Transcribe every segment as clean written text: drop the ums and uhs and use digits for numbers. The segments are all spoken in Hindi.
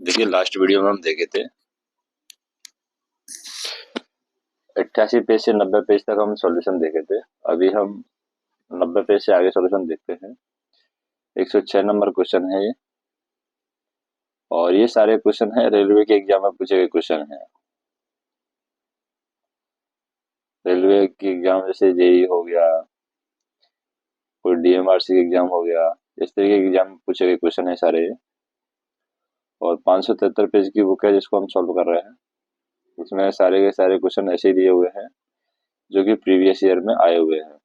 देखिए लास्ट वीडियो में हम देखे थे 88 पेज से 90 पेज तक हम सॉल्यूशन देखे थे। अभी हम 90 पेज से आगे सॉल्यूशन देखते हैं। 106 नंबर क्वेश्चन है ये, और ये सारे क्वेश्चन है रेलवे के एग्जाम में पूछे गए क्वेश्चन है। रेलवे के एग्जाम जैसे जेई हो गया, कोई डीएमआरसी का एग्जाम हो गया, इस तरीके के एग्जाम में पूछे गए क्वेश्चन है सारे। और 573 पेज की बुक है जिसको हम सॉल्व कर रहे हैं। उसमें सारे के सारे क्वेश्चन ऐसे ही दिए हुए हैं जो कि प्रीवियस ईयर में आए हुए हैं।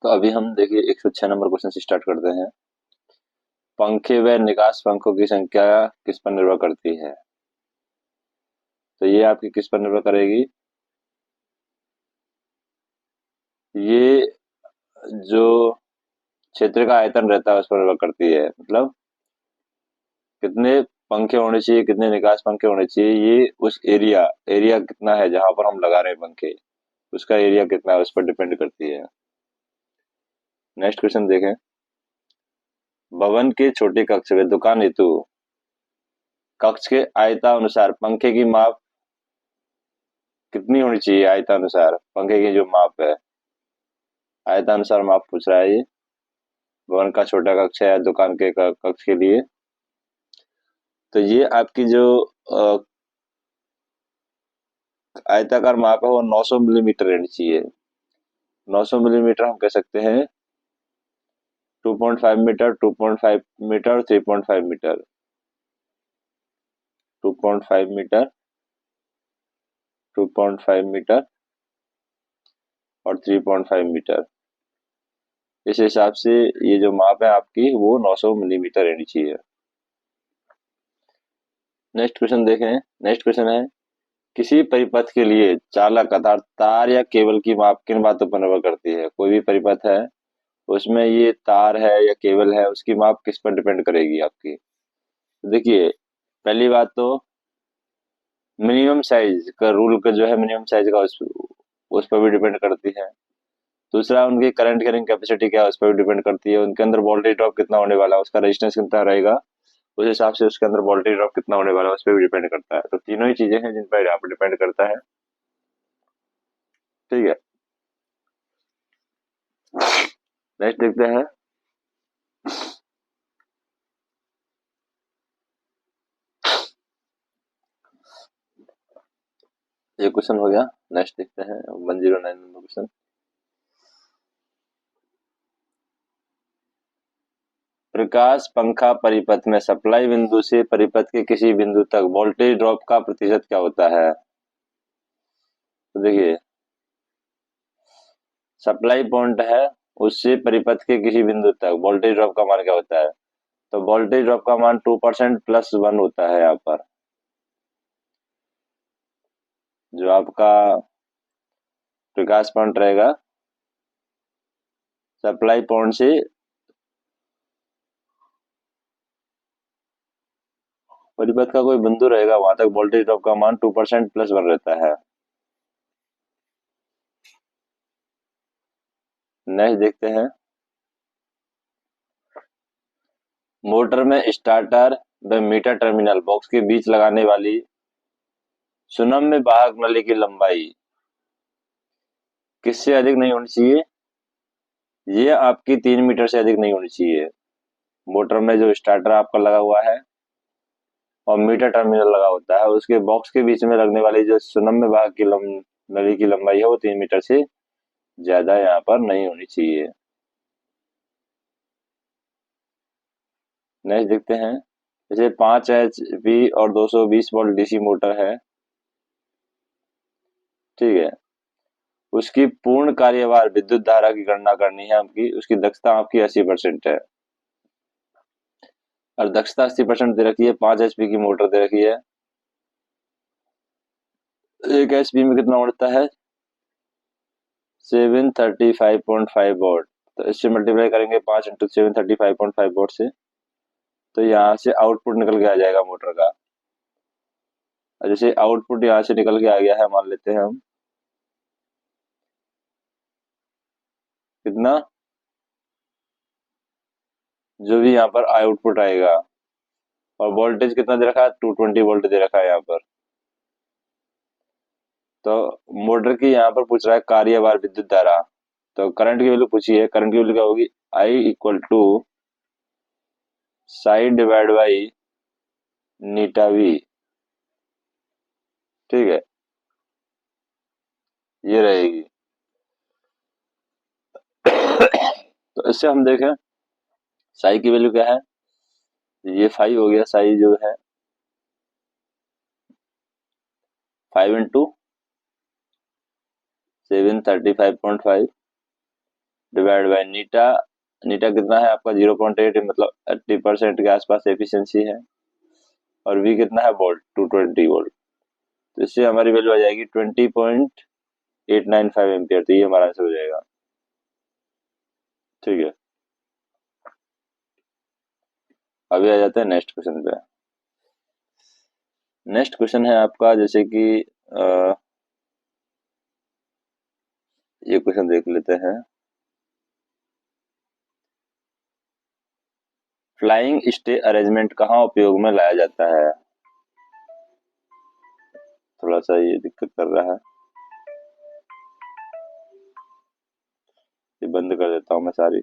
तो अभी हम देखिए 106 नंबर क्वेश्चन से स्टार्ट करते हैं। पंखे व निकास पंखों की संख्या किस पर निर्भर करती है? तो ये आपकी किस पर निर्भर करेगी? ये जो क्षेत्र का आयतन रहता है उस पर निर्भर करती है। मतलब कितने पंखे होने चाहिए, कितने निकास पंखे होने चाहिए, ये उस एरिया एरिया कितना है जहां पर हम लगा रहे हैं पंखे, उसका एरिया कितना है उस पर डिपेंड करती है। नेक्स्ट क्वेश्चन देखें। भवन के छोटे कक्ष में दुकान हेतु कक्ष के आयतानुसार पंखे की माप कितनी होनी चाहिए? आयतानुसार पंखे की जो माप है, आयतानुसार माप पूछ रहा है ये। भवन का छोटा कक्ष है या दुकान के कक्ष के लिए। तो ये आपकी जो आयताकार माप है वो 900 मिलीमीटर रहनी चाहिए। 900 मिलीमीटर हम कह सकते हैं 2.5 metre, 2.5 metre, 3.5 metre. 2.5 metre, 2.5 metre और 3.5 मीटर। इस हिसाब से ये जो माप है आपकी वो 900 मिलीमीटर रहनी चाहिए। नेक्स्ट क्वेश्चन देखें। नेक्स्ट क्वेश्चन है, किसी परिपथ के लिए चालक अर्थात तार या केबल की माप किन बातों पर निर्भर करती है? कोई भी परिपथ है उसमें ये तार है या केबल है, उसकी माप किस पर डिपेंड करेगी आपकी? तो देखिए, पहली बात तो मिनिमम साइज का रूल का जो है, मिनिमम साइज का उस पर भी डिपेंड करती है। दूसरा, उनकी करंट कैरिंग कैपेसिटी क्या है उस पर भी डिपेंड करती है। उनके अंदर वोल्टेज ड्रॉप कितना होने वाला है, उसका रेजिस्टेंस कितना रहेगा, उस हिसाब से उसके अंदर वोल्टेज ड्रॉप कितना होने वाला है उस पर भी डिपेंड करता है। तो तीनों ही चीजें हैं जिन पर यहाँ पर डिपेंड करता है। ठीक है, नेक्स्ट देखते हैं। ये क्वेश्चन हो गया। नेक्स्ट देखते हैं 109 नंबर क्वेश्चन। प्रकाश पंखा परिपथ में सप्लाई बिंदु से परिपथ के किसी बिंदु तक वोल्टेज ड्रॉप का प्रतिशत क्या होता है? तो देखिए, सप्लाई पॉइंट है, उससे परिपथ के किसी बिंदु तक वोल्टेज ड्रॉप का मान क्या होता है? तो वोल्टेज ड्रॉप का मान 2% प्लस 1 होता है। यहाँ पर जो आपका प्रकाश पॉइंट रहेगा सप्लाई पॉइंट से परिपथ का कोई बिंदु रहेगा, वहां तक वोल्टेज ड्रॉप का मान 2% प्लस 1 रहता है। नेक्स्ट देखते हैं। मोटर में स्टार्टर व मीटर टर्मिनल बॉक्स के बीच लगाने वाली सुनम्य वाहक नली की लंबाई किससे अधिक नहीं होनी चाहिए? ये आपकी 3 मीटर से अधिक नहीं होनी चाहिए। मोटर में जो स्टार्टर आपका लगा हुआ है और मीटर टर्मिनल लगा होता है, उसके बॉक्स के बीच में लगने वाली जो सुनम्य भाग की नली की लंबाई है वो 3 मीटर से ज्यादा यहाँ पर नहीं होनी चाहिए। नेक्स्ट देखते हैं। जैसे 5 HP और 220 वोल्ट डीसी मोटर है, ठीक है, उसकी पूर्ण कार्यवार विद्युत धारा की गणना करनी है आपकी। उसकी दक्षता आपकी 80% है, और दक्षता 80% दे रखी है। 5 HP की मोटर दे रखी है। 1 HP में कितना उड़ता है? 735.5 वोल्ट। तो इससे मल्टीप्लाई करेंगे 5 इंटू 735.5 वोल्ट से, तो यहाँ से आउटपुट निकल के आ जाएगा मोटर का। और जैसे आउटपुट यहाँ से निकल के आ गया है, मान लेते हैं हम कितना, जो भी यहाँ पर आउटपुट आएगा और वोल्टेज कितना दे रखा है, 220 वोल्ट दे रखा है यहाँ पर। तो मोटर की यहाँ पर पूछ रहा है कार्यभार विद्युत धारा, तो करंट की वैल्यू पूछी है। करंट की वैल्यू क्या होगी, I equal to psi divide by नीटा वी। ठीक है, ये रहेगी। तो इससे हम देखें साई की वैल्यू क्या है, ये 5 हो गया। साई जो है 5 इंटू 735.5 डिवाइड बाई नीटा। नीटा कितना है आपका 0.8, मतलब 80% के आसपास एफिशिएंसी है। और वी कितना है, वोल्ट, 220 वोल्ट। तो इससे हमारी वैल्यू आ जाएगी 20.895 एम्पियर। तो ये हमारा आंसर हो जाएगा। ठीक है, अभी आ जाते हैं नेक्स्ट क्वेश्चन पे। नेक्स्ट क्वेश्चन है आपका, जैसे कि ये क्वेश्चन देख लेते हैं। फ्लाइंग स्टे अरेंजमेंट कहाँ उपयोग में लाया जाता है। थोड़ा सा ये दिक्कत कर रहा है, ये बंद कर देता हूँ मैं सारी।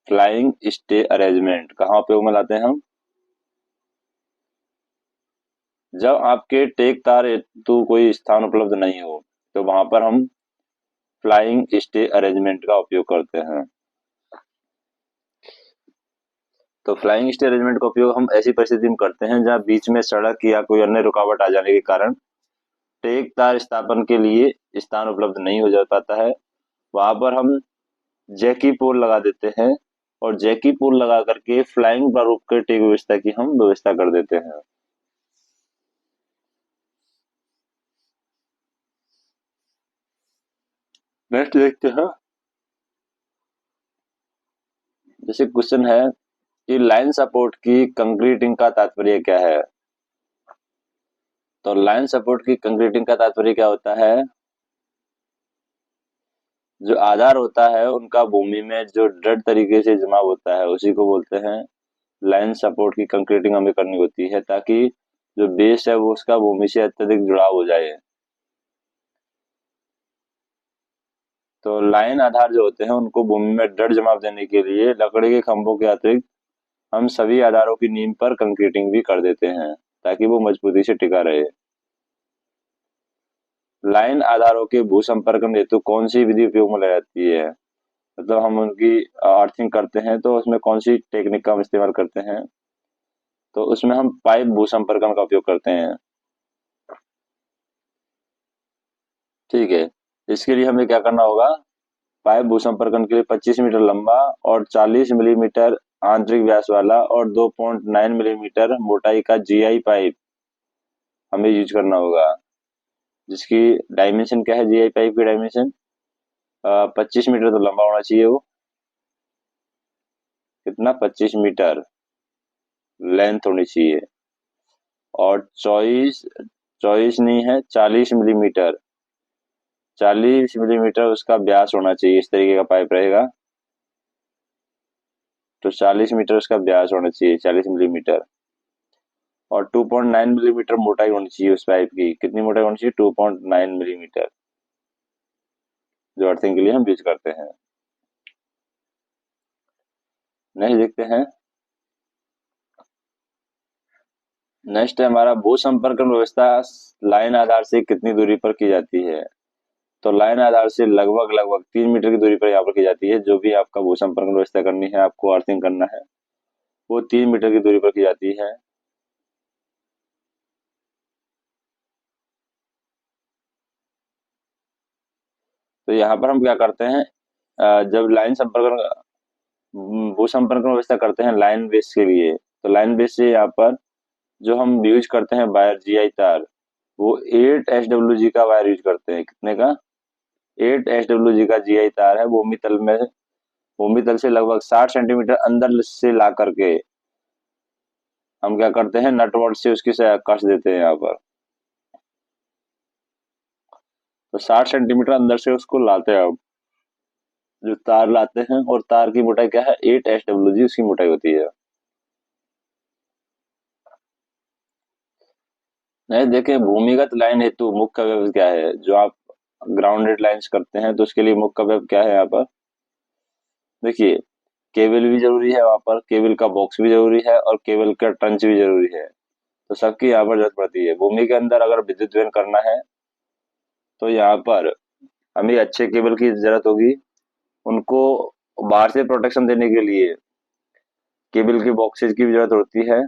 फ्लाइंग स्टे अरेंजमेंट कहाँ उपयोग में लाते हैं हम, जब आपके टेक तार हेतु कोई स्थान उपलब्ध नहीं हो, तो वहां पर हम फ्लाइंग स्टे अरेंजमेंट का उपयोग करते हैं। तो फ्लाइंग स्टे अरेंजमेंट का उपयोग हम ऐसी परिस्थिति में करते हैं जहां बीच में सड़क या कोई अन्य रुकावट आ जाने के कारण टेक तार स्थापन के लिए स्थान उपलब्ध नहीं हो जा पाता है। वहां पर हम जैकी पोल लगा देते हैं, और जैकी पोल लगा करके फ्लाइंग प्रारूप के टेक व्यवस्था की हम व्यवस्था कर देते हैं। नेक्स्ट देखते हैं। जैसे क्वेश्चन है कि लाइन सपोर्ट की कंक्रीटिंग का तात्पर्य क्या है। तो लाइन सपोर्ट की कंक्रीटिंग का तात्पर्य क्या होता है, जो आधार होता है उनका भूमि में जो दृढ़ तरीके से जमा होता है उसी को बोलते हैं लाइन सपोर्ट की कंक्रीटिंग हमें करनी होती है, ताकि जो बेस है वो उसका भूमि से अत्यधिक जुड़ाव हो जाए। तो लाइन आधार जो होते हैं उनको भूमि में दृढ़ जमाव देने के लिए लकड़ी के खंभों के अतिरिक्त हम सभी आधारों की नींव पर कंक्रीटिंग भी कर देते हैं, ताकि वो मजबूती से टिका रहे। लाइन आधारों के भू संपर्कन हेतु कौन सी विधि उपयोग में लाई जाती है, मतलब हम उनकी अर्थिंग करते हैं तो उसमें कौन सी टेक्निक का हम इस्तेमाल करते हैं। तो उसमें हम पाइप भू संपर्कन का उपयोग करते हैं। ठीक है, इसके लिए हमें क्या करना होगा, पाइप भू संपर्कन के लिए 25 मीटर लंबा और 40 मिलीमीटर आंतरिक व्यास वाला और 2.9 मिलीमीटर मोटाई का जीआई पाइप हमें यूज करना होगा, जिसकी डायमेंशन क्या है, जीआई पाइप की डायमेंशन 25 मीटर तो लंबा होना चाहिए वो, कितना 25 मीटर लेंथ होनी चाहिए, और 24 नहीं है 40 मिलीमीटर, 40 मिलीमीटर उसका व्यास होना चाहिए। इस तरीके का पाइप रहेगा तो 40 मीटर उसका व्यास होना चाहिए, 40 मिलीमीटर। और 2.9 मिलीमीटर मोटाई होनी चाहिए उस पाइप की। कितनी मोटाई होनी चाहिए, 2.9 मिलीमीटर, जो अर्थिंग के लिए हम यूज करते हैं। नेक्स्ट देखते हैं। नेक्स्ट है हमारा भू संपर्कन व्यवस्था लाइन आधार से कितनी दूरी पर की जाती है। तो लाइन आधार से लगभग लगभग 3 मीटर की दूरी पर यहाँ पर की जाती है। जो भी आपका भू संपर्कन व्यवस्था करनी है, आपको अर्थिंग करना है, वो 3 मीटर की दूरी पर की जाती है। तो यहाँ पर हम क्या करते हैं, जब लाइन संपर्कन भू संपर्कन व्यवस्था करते हैं लाइन बेस के लिए, तो लाइन बेस से यहाँ पर जो हम यूज करते हैं वायर, जीआई तार, वो 8 SWG का वायर यूज करते हैं। कितने का, 8 SWG का जीआई तार है। भूमि तल से लगभग 60 सेंटीमीटर अंदर से ला करके हम क्या करते हैं, नट बोल्ट से उसकी कस देते हैं यहाँ पर। तो 60 सेंटीमीटर अंदर से उसको लाते हैं हम, जो तार लाते हैं, और तार की मोटाई क्या है, 8 SWG उसकी मोटाई होती है। नहीं देखें, भूमिगत लाइन हेतु मुख्य अवयव क्या है, जो आप ग्राउंडेड लाइंस करते हैं तो उसके लिए मुख्य अवयव क्या है यहाँ पर। देखिए, केबल भी जरूरी है, वहां पर केबल का बॉक्स भी जरूरी है, और केबल का ट्रंच भी जरूरी है। तो सबकी यहाँ पर जरूरत पड़ती है। भूमि के अंदर अगर विद्युत वहन करना है तो यहाँ पर हमें अच्छे केबल की जरूरत होगी। उनको बाहर से प्रोटेक्शन देने के लिए केबल के बॉक्सेज की भी जरूरत होती है,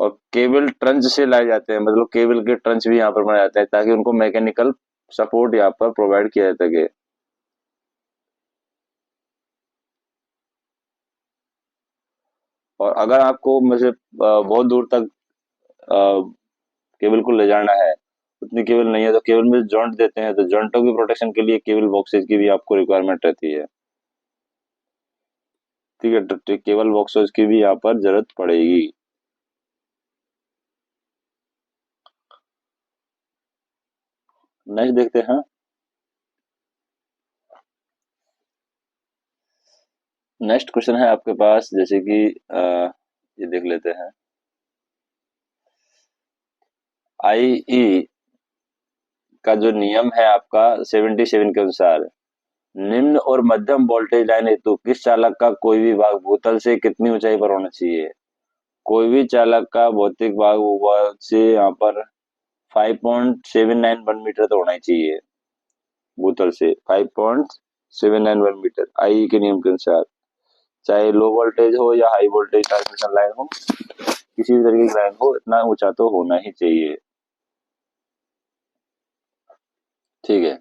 और केबल ट्रंच से लाए जाते हैं, मतलब केबल के ट्रंच भी यहाँ पर बनाए जाते हैं ताकि उनको मैकेनिकल सपोर्ट यहाँ पर प्रोवाइड किया जा सके। और अगर आपको मतलब बहुत दूर तक केबल को ले जाना है, उतनी केबल नहीं है, तो केबल में जॉइंट देते हैं, तो जॉइंटों की प्रोटेक्शन के लिए केबल बॉक्सेज की भी आपको रिक्वायरमेंट रहती है। ठीक है, तो केबल बॉक्सेज की भी यहाँ पर जरूरत पड़ेगी। नेक्स्ट देखते हैं। नेक्स्ट क्वेश्चन है आपके पास, जैसे कि ये देख लेते हैं। आईई का जो नियम है आपका 77 के अनुसार, निम्न और मध्यम वोल्टेज लाइन हेतु किस चालक का कोई भी भाग भूतल से कितनी ऊंचाई पर होना चाहिए। कोई भी चालक का भौतिक भाग भूभाग से यहाँ पर 5.791 मीटर तो होना ही चाहिए, भूतल से 5.791 मीटर, आई के नियम के अनुसार। चाहे लो वोल्टेज हो या हाई वोल्टेज ट्रांसमिशन लाइन हो, किसी भी तरीके की लाइन हो, इतना ऊंचा तो होना ही चाहिए। ठीक है,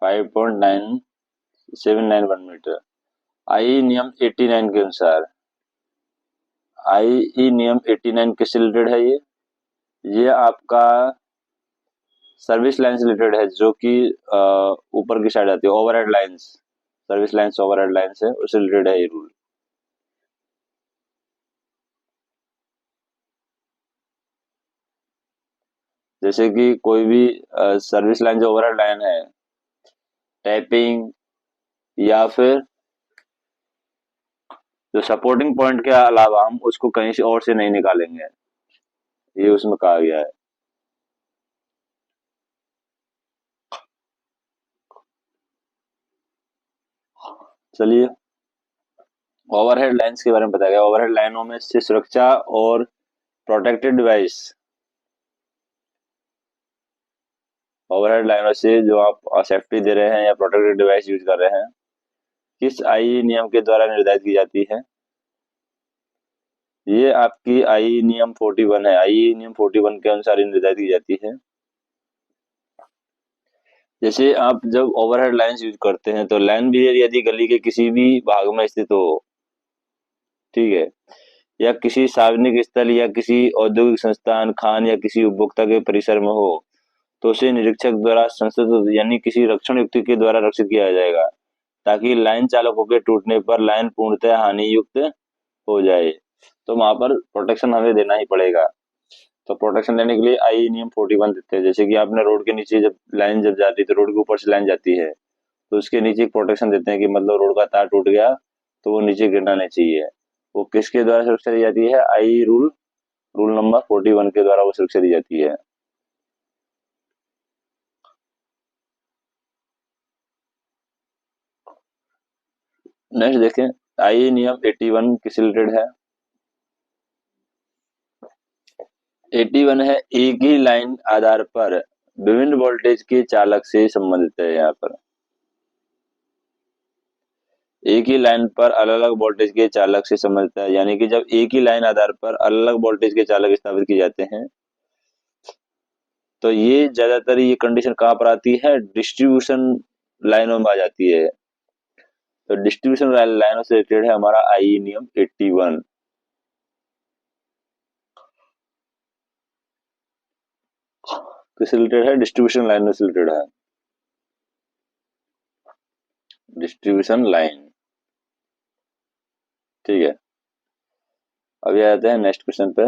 5.9791 मीटर। आई नियम 89 के अनुसार, आई नियम 89 किससे रिलेटेड है ये आपका सर्विस लाइन से रिलेटेड है, जो कि ऊपर की साइड आती है, overhead lines, service lines overhead lines है, उससे रिलेटेड है ये रूल। जैसे कि कोई भी सर्विस लाइन जो ओवरहेड लाइन है, टैपिंग या फिर जो सपोर्टिंग पॉइंट के अलावा हम उसको कहीं से और से नहीं निकालेंगे, ये उसमें कहा गया है। चलिए, ओवरहेड लाइंस के बारे में बताया गया। ओवरहेड लाइनों में से सुरक्षा और प्रोटेक्टेड डिवाइस, ओवरहेड लाइनों से जो आप सेफ्टी दे रहे हैं या प्रोटेक्टेड डिवाइस यूज कर रहे हैं, किस आई नियम के द्वारा निर्धारित की जाती है। ये आपकी आई नियम 41 है, आई नियम 41 के अनुसार ये निर्धारित की जाती है। जैसे आप जब ओवरहेड लाइंस यूज करते हैं तो लाइन भी यदि गली के किसी भी भाग में स्थित हो, ठीक है, या किसी सार्वजनिक स्थल या किसी औद्योगिक संस्थान, खान या किसी उपभोक्ता के परिसर में हो, तो उसे निरीक्षक द्वारा संस्थित यानी किसी रक्षण युक्ति के द्वारा रक्षित किया जाएगा, ताकि लाइन चालकों के टूटने पर लाइन पूर्णतः हानि युक्त हो जाए। तो वहां पर प्रोटेक्शन हमें देना ही पड़ेगा। तो प्रोटेक्शन देने के लिए आई नियम 41 देते हैं। जैसे कि आपने रोड के नीचे जब लाइन जब जाती है, तो रोड के ऊपर से लाइन जाती है, तो उसके नीचे एक प्रोटेक्शन देते हैं कि मतलब रोड का तार टूट गया तो वो नीचे गिरना नहीं चाहिए। वो किसके द्वारा सुरक्षा दी जाती है, आई रूल, रूल नंबर 41 के द्वारा वो सुरक्षा दी जाती है। नेक्स्ट देखें, आई नियम 81 किस रिलेटेड है। 81 है, एक ही लाइन आधार पर विभिन्न वोल्टेज के चालक से संबंधित है। यहाँ पर एक ही लाइन पर अलग अलग वोल्टेज के चालक से संबंधित है, यानी कि जब एक ही लाइन आधार पर अलग अलग वोल्टेज के चालक स्थापित किए जाते हैं, तो ये ज्यादातर ये कंडीशन कहाँ पर आती है, डिस्ट्रीब्यूशन लाइनों में आ जाती है। तो डिस्ट्रीब्यूशन लाइनों से रिलेटेड है हमारा आई नियम 81। किस रिलेटेड है, डिस्ट्रीब्यूशन लाइनों से रिलेटेड है, डिस्ट्रीब्यूशन लाइन। ठीक है, अभी आते हैं नेक्स्ट क्वेश्चन पे।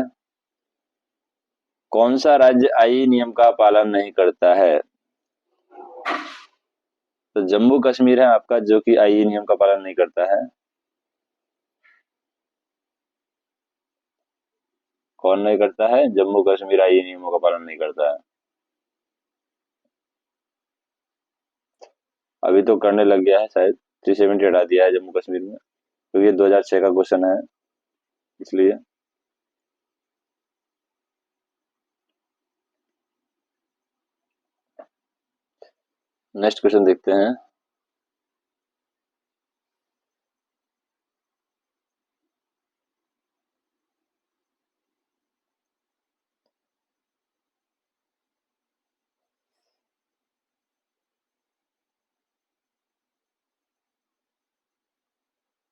कौन सा राज्य आई नियम का पालन नहीं करता है? तो जम्मू कश्मीर है आपका, जो कि आई नियम का पालन नहीं करता है। कौन नहीं करता है? जम्मू कश्मीर आई नियमों का पालन नहीं करता है। अभी तो करने लग गया है शायद, 370 हटा दिया है जम्मू कश्मीर में, क्योंकि ये 2006 का क्वेश्चन है इसलिए। नेक्स्ट क्वेश्चन देखते हैं।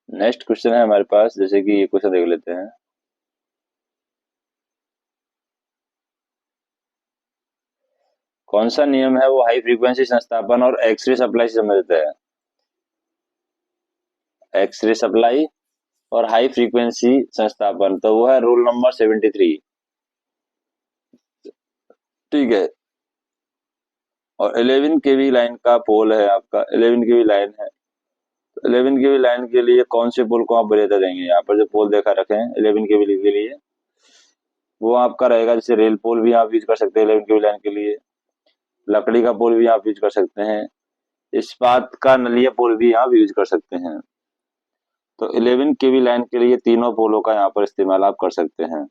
नेक्स्ट क्वेश्चन है हमारे पास, जैसे कि ये क्वेश्चन देख लेते हैं। कौन सा नियम है वो हाई फ्रीक्वेंसी संस्थापन और एक्सरे सप्लाई से संबंधित है? एक्सरे सप्लाई और हाई फ्रीक्वेंसी संस्थापन, तो वो है रूल नंबर 73। ठीक है, और 11 केवी लाइन का पोल है आपका, 11 केवी लाइन है। तो 11 केवी लाइन के लिए कौन से पोल को आप वरीयता देंगे? यहाँ पर जो पोल देखा रखे हैं 11 केवी के लिए, वो आपका रहेगा, जैसे रेल पोल भी आप यूज कर सकते हैं 11 केवी लाइन के लिए, लकड़ी का पोल भी आप यूज कर सकते हैं, इस्पात का नलिया पोल भी आप यूज कर सकते हैं। तो 11 केवी लाइन के लिए तीनों पोलों का यहाँ पर इस्तेमाल आप कर सकते हैं।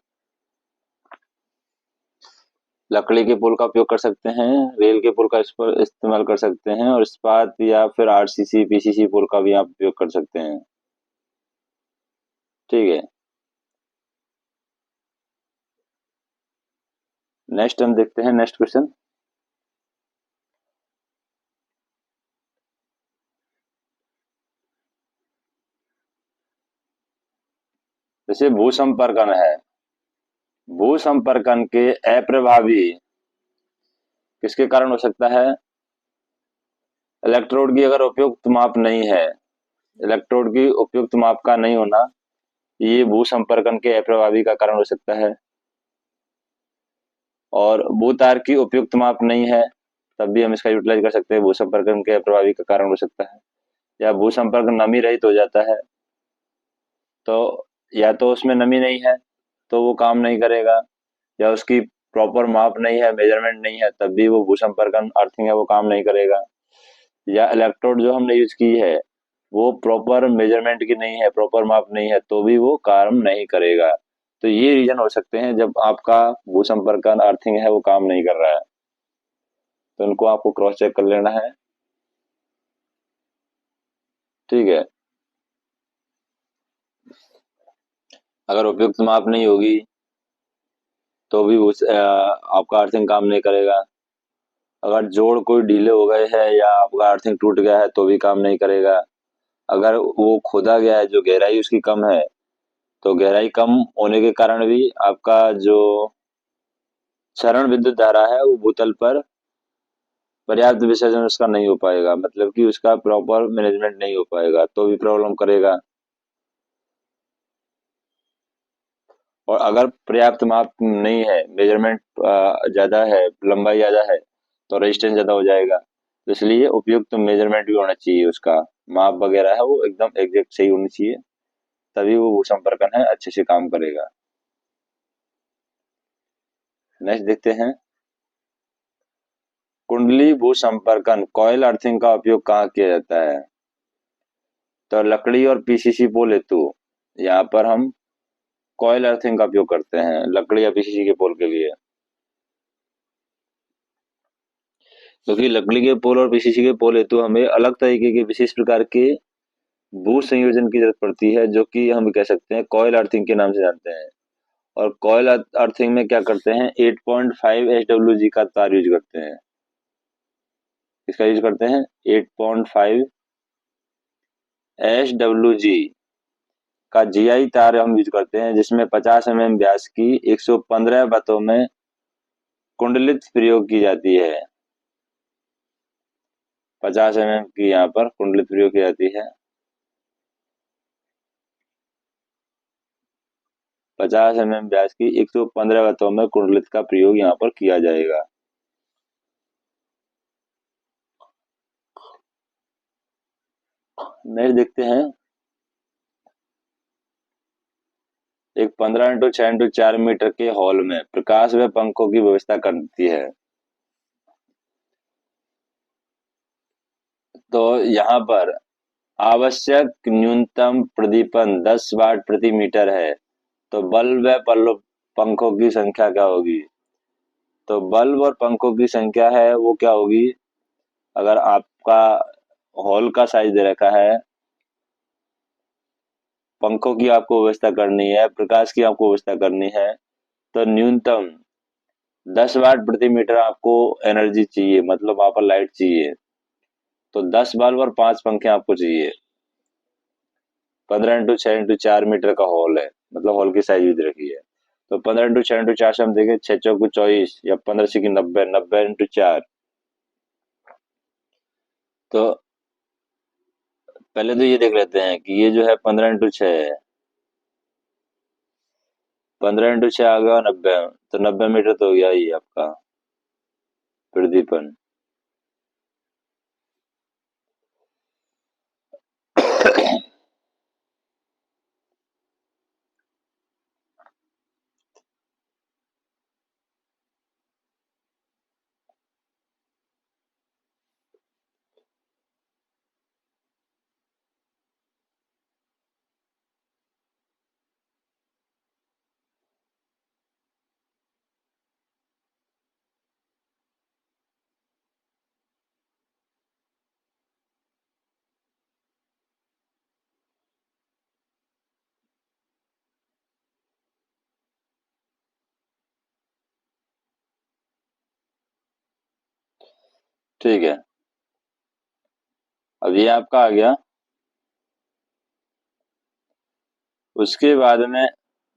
लकड़ी के पुल का उपयोग कर सकते हैं, रेल के पुल का इस पर इस्तेमाल कर सकते हैं, और इस्पात या फिर आरसीसी पीसीसी पुल का भी आप उपयोग कर सकते हैं। ठीक है, नेक्स्ट हम देखते हैं नेक्स्ट क्वेश्चन। जैसे भूसंपर्कन है, भूसंपर्कन के अप्रभावी किसके कारण हो सकता है? इलेक्ट्रोड की अगर उपयुक्त माप नहीं है, इलेक्ट्रोड की उपयुक्त माप का नहीं होना, ये भूसंपर्कन के अप्रभावी का कारण हो सकता है। और भूतार की उपयुक्त माप नहीं है, तब भी हम इसका यूटिलाइज कर सकते हैं, भूसंपर्कन के अप्रभावी का कारण हो सकता है। या भूसंपर्क नमी रहित हो जाता है, तो या तो उसमें नमी नहीं है तो वो काम नहीं करेगा, या उसकी प्रॉपर माप नहीं है, मेजरमेंट नहीं है, तब भी वो भूसंपर्कन अर्थिंग है वो काम नहीं करेगा। या इलेक्ट्रोड जो हमने यूज की है वो प्रॉपर मेजरमेंट की नहीं है, प्रॉपर माप नहीं है, तो भी वो काम नहीं करेगा। तो ये रीजन हो सकते हैं जब आपका भूसंपर्कन अर्थिंग है वो काम नहीं कर रहा है, तो उनको आपको क्रॉस चेक कर लेना है। ठीक है, अगर उपयुक्त माप नहीं होगी तो भी आपका अर्थिंग काम नहीं करेगा। अगर जोड़ कोई ढीले हो गए हैं या आपका अर्थिंग टूट गया है तो भी काम नहीं करेगा। अगर वो खोदा गया है, जो गहराई उसकी कम है, तो गहराई कम होने के कारण भी आपका जो क्षरण विद्युत धारा है वो भूतल पर पर्याप्त विसर्जन उसका नहीं हो पाएगा, मतलब कि उसका प्रॉपर मैनेजमेंट नहीं हो पाएगा, तो भी प्रॉब्लम करेगा। और अगर पर्याप्त माप नहीं है, मेजरमेंट ज्यादा है, लंबाई ज्यादा है, तो रेजिस्टेंस ज्यादा हो जाएगा। तो इसलिए उपयुक्त मेजरमेंट भी होना चाहिए, उसका माप वगैरह है वो एकदम एग्जैक्ट सही होनी चाहिए, तभी वो संपर्कन है अच्छे से काम करेगा। नेक्स्ट देखते हैं। कुंडली भू संपर्कन कॉइल अर्थिंग का उपयोग कहाँ किया जाता है? तो लकड़ी और पीसीसी पोल हेतु यहाँ पर हम कॉइल अर्थिंग का उपयोग करते हैं, लकड़ी या पीसीसी के पोल के लिए। क्योंकि लकड़ी के पोल और पीसीसी के पोल हेतु हमें अलग तरीके के विशेष प्रकार के बूट संयोजन की जरूरत पड़ती है, जो कि हम कह सकते हैं कॉइल अर्थिंग के नाम से जानते हैं। और कॉइल अर्थिंग में क्या करते हैं, 8.5 एचडब्ल्यूजी का तार यूज करते हैं। इसका यूज करते हैं 8.5 एचडब्ल्यूजी का जीआई तार हम यूज करते हैं, जिसमें 50 एमएम व्यास की 115 बातों में कुंडलित प्रयोग की जाती है। 50 एमएम की यहाँ पर कुंडलित प्रयोग की जाती है। 50 mm व्यास की 115 वतों में कुंडलित का प्रयोग यहाँ पर किया जाएगा। नेक्स्ट देखते हैं, एक 15x6x4 मीटर के हॉल में प्रकाश व पंखों की व्यवस्था करती है। तो यहाँ पर आवश्यक न्यूनतम प्रदीपन 10 वाट प्रति मीटर है। तो बल्ब व पंखों की संख्या क्या होगी? तो बल्ब और पंखों की संख्या है वो क्या होगी? अगर आपका हॉल का साइज दे रखा है, पंखों की आपको व्यवस्था करनी है, प्रकाश की आपको व्यवस्था करनी है, तो न्यूनतम 10 वाट प्रति मीटर आपको एनर्जी चाहिए, मतलब वहां पर लाइट चाहिए। तो 10 बल्ब और 5 पंखे आपको चाहिए। 15x6x4 मीटर का हॉल है, मतलब हॉल की साइज भी दे रखी है। तो 15x6x4 से हम देखें, 6 चौको 24 या 15 × 90, 90 × 4। तो पहले तो ये देख लेते हैं कि ये जो है 15x6 है। 15x6 आ गया 90, तो 90 मीटर तो हो गया ही आपका प्रदीपन। ठीक है, अब ये आपका आ गया। उसके बाद में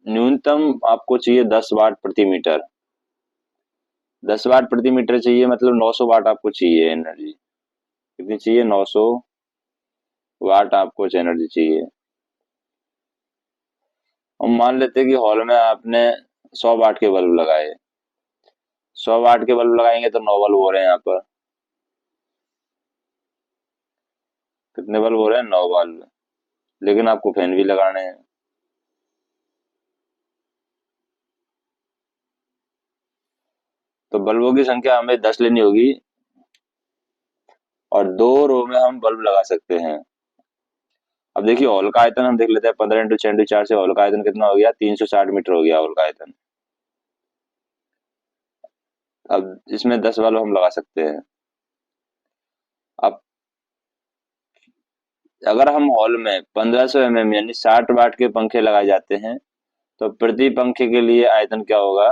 न्यूनतम आपको चाहिए 10 वाट प्रति मीटर। 10 वाट प्रति मीटर चाहिए, मतलब 900 वाट आपको चाहिए एनर्जी। कितनी चाहिए? 900 वाट आपको एनर्जी चाहिए। हम मान लेते हैं कि हॉल में आपने 100 वाट के बल्ब लगाए। 100 वाट के बल्ब लगाएंगे तो 9 बल्ब हो रहे हैं यहाँ पर। कितने बल्ब हो रहे हैं? 9 बल्ब। लेकिन आपको फैन भी लगाने हैं। तो बल्बों की संख्या हमें 10 लेनी होगी, और 2 रो में हम बल्ब लगा सकते हैं। अब देखिए, हॉल का आयतन हम देख लेते हैं। 15x6x4 से हॉल का आयतन कितना हो गया? 360 मीटर हो गया हॉल का आयतन। अब इसमें 10 बल्ब हम लगा सकते हैं। अब अगर हम हॉल में 1500 mm यानी 60 वाट के पंखे लगाए जाते हैं, तो प्रति पंखे के लिए आयतन क्या होगा?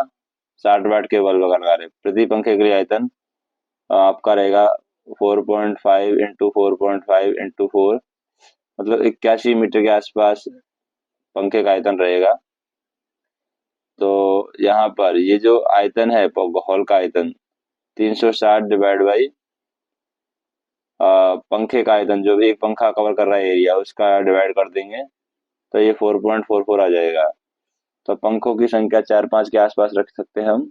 60 वाट के बल्ब अगर लगा रहे, प्रति पंखे के लिए आयतन आपका रहेगा 4.5 × 4.5 × 4, मतलब 81 मीटर के आसपास पंखे का आयतन रहेगा। तो यहाँ पर ये जो आयतन है हॉल का आयतन, 360 डिवाइड बाई पंखे का आयतन, जो भी एक पंखा कवर कर रहा है एरिया, उसका डिवाइड कर देंगे तो ये 4.44 आ जाएगा। तो पंखों की संख्या 4-5 के आसपास रख सकते हैं हम।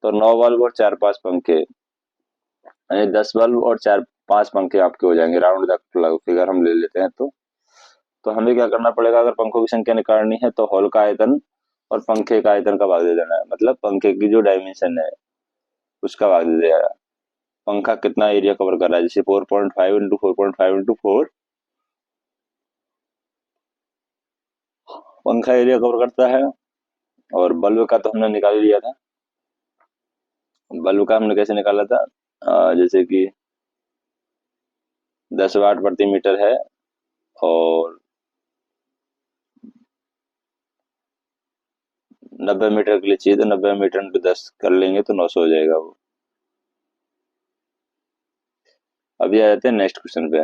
तो 9 बल्ब और 4-5 पंखे, यानी 10 बल्ब और 4-5 पंखे आपके हो जाएंगे। राउंड द फिगर हम ले लेते हैं। तो हमें क्या करना पड़ेगा? अगर पंखों की संख्या निकालनी है तो हॉल का आयतन और पंखे का आयतन का भाग दे देना है, मतलब पंखे की जो डायमेंशन है उसका भाग दे देगा। पंखा कितना एरिया कवर कर रहा है, जैसे 4.5 × 4.5 × 4 पंखा एरिया कवर करता है। और बल्ब का तो हमने निकाल लिया था। बल्ब का हमने कैसे निकाला था? जैसे कि 10 वाट प्रति मीटर है, और 90 मीटर के लिए चाहिए, तो 90 मीटर इंटू 10 कर लेंगे तो 900 हो जाएगा वो। अभी आ जाते हैं नेक्स्ट क्वेश्चन पे।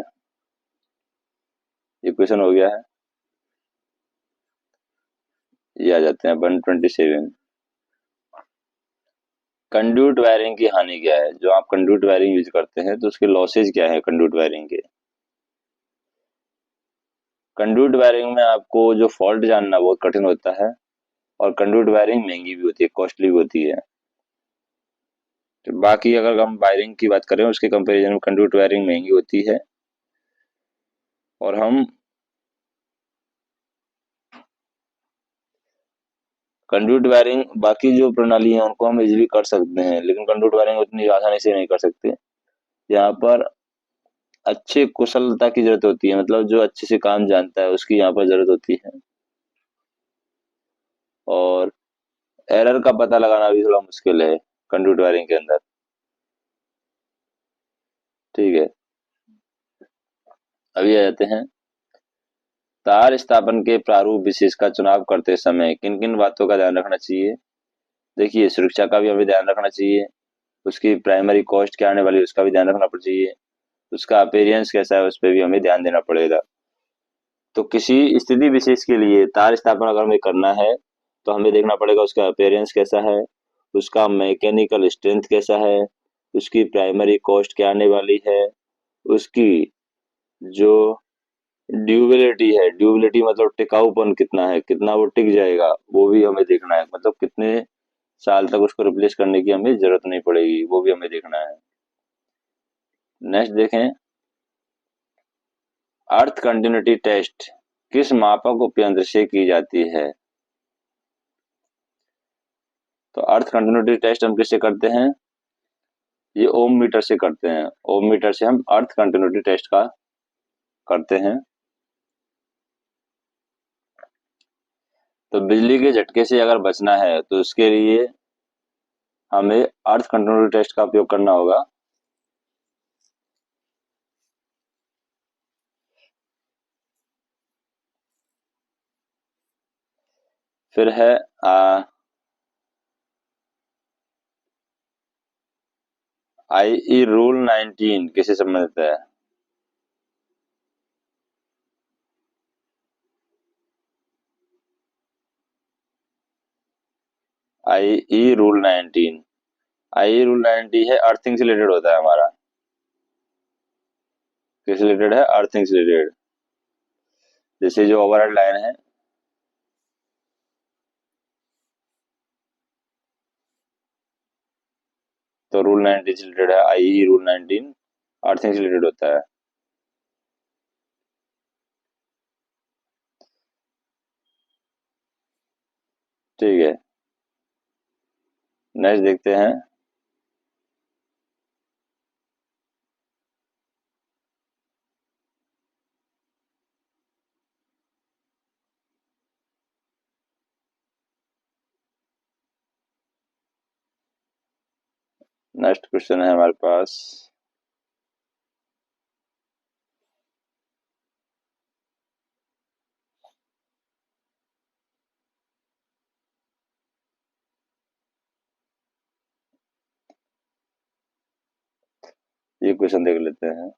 ये क्वेश्चन हो गया है, ये आ जाते हैं 127। कंड्यूट वायरिंग की हानि क्या है? जो आप कंड्यूट वायरिंग यूज करते हैं तो उसके लॉसेज क्या है कंड्यूट वायरिंग के? कंड्यूट वायरिंग में आपको जो फॉल्ट जानना बहुत कठिन होता है, और कंडक्ट वायरिंग महंगी भी होती है, कॉस्टली भी होती है। तो बाकी अगर हम वायरिंग की बात करें उसके कंपैरिजन में कंडक्ट वायरिंग महंगी होती है। और हम कंडक्ट वायरिंग बाकी जो प्रणाली है उनको हम इजीली कर सकते हैं, लेकिन कंडक्ट वायरिंग उतनी आसानी से नहीं कर सकते। यहाँ पर अच्छे कुशलता की जरूरत होती है, मतलब जो अच्छे से काम जानता है उसकी यहाँ पर जरूरत होती है। और एरर का पता लगाना भी थोड़ा मुश्किल है कंडक्ट वायरिंग के अंदर। ठीक है, अभी आ जाते हैं तार स्थापन के प्रारूप विशेष का चुनाव करते समय किन किन बातों का ध्यान रखना चाहिए। देखिए, सुरक्षा का भी हमें ध्यान रखना चाहिए, उसकी प्राइमरी कॉस्ट क्या आने वाली है उसका भी ध्यान रखना चाहिए, उसका अपीयरेंस कैसा है उस पर भी हमें ध्यान देना पड़ेगा। तो किसी स्थिति विशेष के लिए तार स्थापन अगर हमें करना है तो हमें देखना पड़ेगा उसका अपीयरेंस कैसा है, उसका मैकेनिकल स्ट्रेंथ कैसा है, उसकी प्राइमरी कॉस्ट क्या आने वाली है, उसकी जो ड्यूरेबिलिटी है, ड्यूरेबिलिटी मतलब टिकाऊपन कितना है, कितना वो टिक जाएगा, वो भी हमें देखना है, मतलब कितने साल तक उसको रिप्लेस करने की हमें जरूरत नहीं पड़ेगी, वो भी हमें देखना है। नेक्स्ट देखें, अर्थ कंटिन्यूटी टेस्ट किस मापक उपयंत्र से की जाती है। तो अर्थ कंटिन्यूटी टेस्ट हम किससे करते हैं, ये ओम मीटर से करते हैं। ओम मीटर से हम अर्थ कंटिन्यूटी टेस्ट का करते हैं। तो बिजली के झटके से अगर बचना है तो उसके लिए हमें अर्थ कंटिन्यूटी टेस्ट का उपयोग करना होगा। फिर है IE रूल 19 किससे संबंधित है। IE रूल 19, IE रूल 19 है अर्थिंग से रिलेटेड होता है हमारा। किस रिलेटेड है, अर्थिंग से रिलेटेड। जैसे जो ओवरहेड लाइन है, तो रूल 19 से रिलेटेड है, IE रूल 19 अर्थिंग से रिलेटेड होता है। ठीक है, नेक्स्ट देखते हैं, नेक्स्ट क्वेश्चन है हमारे पास, ये क्वेश्चन देख लेते हैं।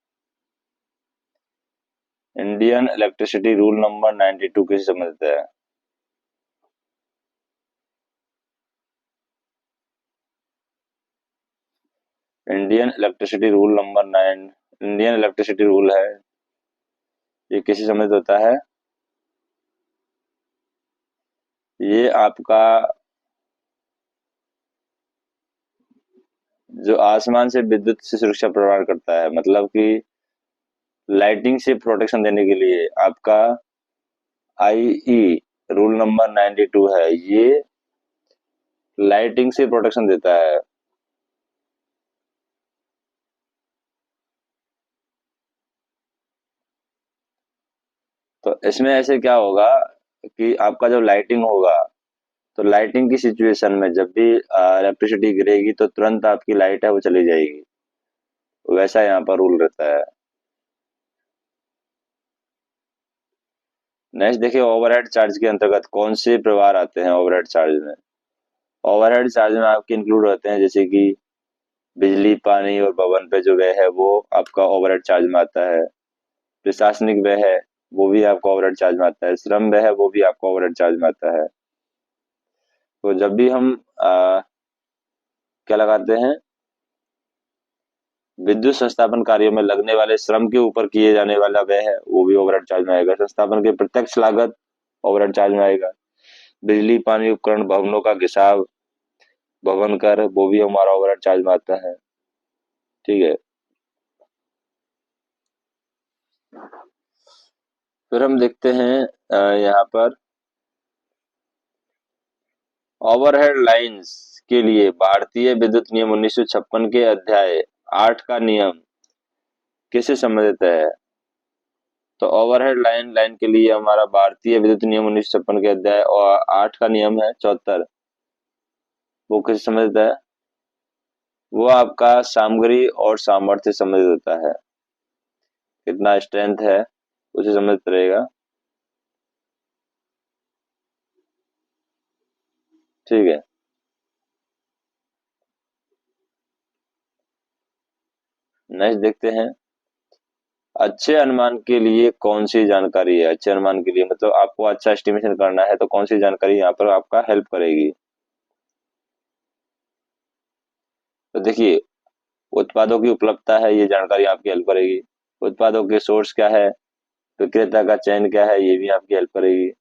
इंडियन इलेक्ट्रिसिटी रूल नंबर 92 किससे संबंधित है। Indian electricity rule number 9, Indian electricity rule है, ये किससे संबंधित होता है। ये आपका जो आसमान से विद्युत से सुरक्षा प्रदान करता है, मतलब कि लाइटिंग से प्रोटेक्शन देने के लिए आपका IE रूल नंबर 92 है, ये लाइटिंग से प्रोटेक्शन देता है। तो इसमें ऐसे क्या होगा कि आपका जब लाइटिंग होगा तो लाइटिंग की सिचुएशन में जब भी इलेक्ट्रिसिटी गिरेगी तो तुरंत आपकी लाइट है वो चली जाएगी, वैसा यहाँ पर रूल रहता है। नेक्स्ट देखिए, ओवरहेड चार्ज के अंतर्गत कौन से प्रभार आते हैं ओवरहेड चार्ज में। ओवरहेड चार्ज में आपके इंक्लूड होते हैं जैसे कि बिजली, पानी और भवन पे जो व्यय है वो आपका ओवरहेड चार्ज में आता है। प्रशासनिक व्यय है वो भी आपका ओवरहेड चार्ज में आता है। श्रम व्यय है वो भी आपका ओवरहेड चार्ज में आता है। तो जब भी हम क्या लगाते हैं, विद्युत संस्थापन कार्यों में लगने वाले श्रम के ऊपर किए जाने वाला व्यय है वो भी ओवरहेड चार्ज में आएगा। संस्थापन की प्रत्यक्ष लागत ओवरहेड चार्ज में आएगा। बिजली, पानी, उपकरण, भवनों का घिसाव, भवन कर, वो भी हमारा ओवरहेड चार्ज में आता है। ठीक है, फिर हम देखते हैं यहाँ पर ओवरहेड लाइंस के लिए भारतीय विद्युत नियम 1956 के अध्याय 8 का नियम किससे संबंधित है? तो ओवरहेड लाइन के लिए हमारा भारतीय विद्युत नियम 1956 के अध्याय और 8 का नियम है 74, वो किससे संबंधित है? वो आपका सामग्री और सामर्थ्य से संबंधित होता है, कितना स्ट्रेंथ है उसे संबंधित रहेगा। ठीक है, नेक्स्ट देखते हैं अच्छे अनुमान के लिए कौन सी जानकारी है। अच्छे अनुमान के लिए मतलब आपको अच्छा एस्टिमेशन करना है तो कौन सी जानकारी यहाँ पर आपका हेल्प करेगी? तो देखिए, उत्पादों की उपलब्धता है, ये जानकारी आपकी हेल्प करेगी। उत्पादों के सोर्स क्या है, विक्रेता का चयन क्या है, ये भी आपकी हेल्प करेगी।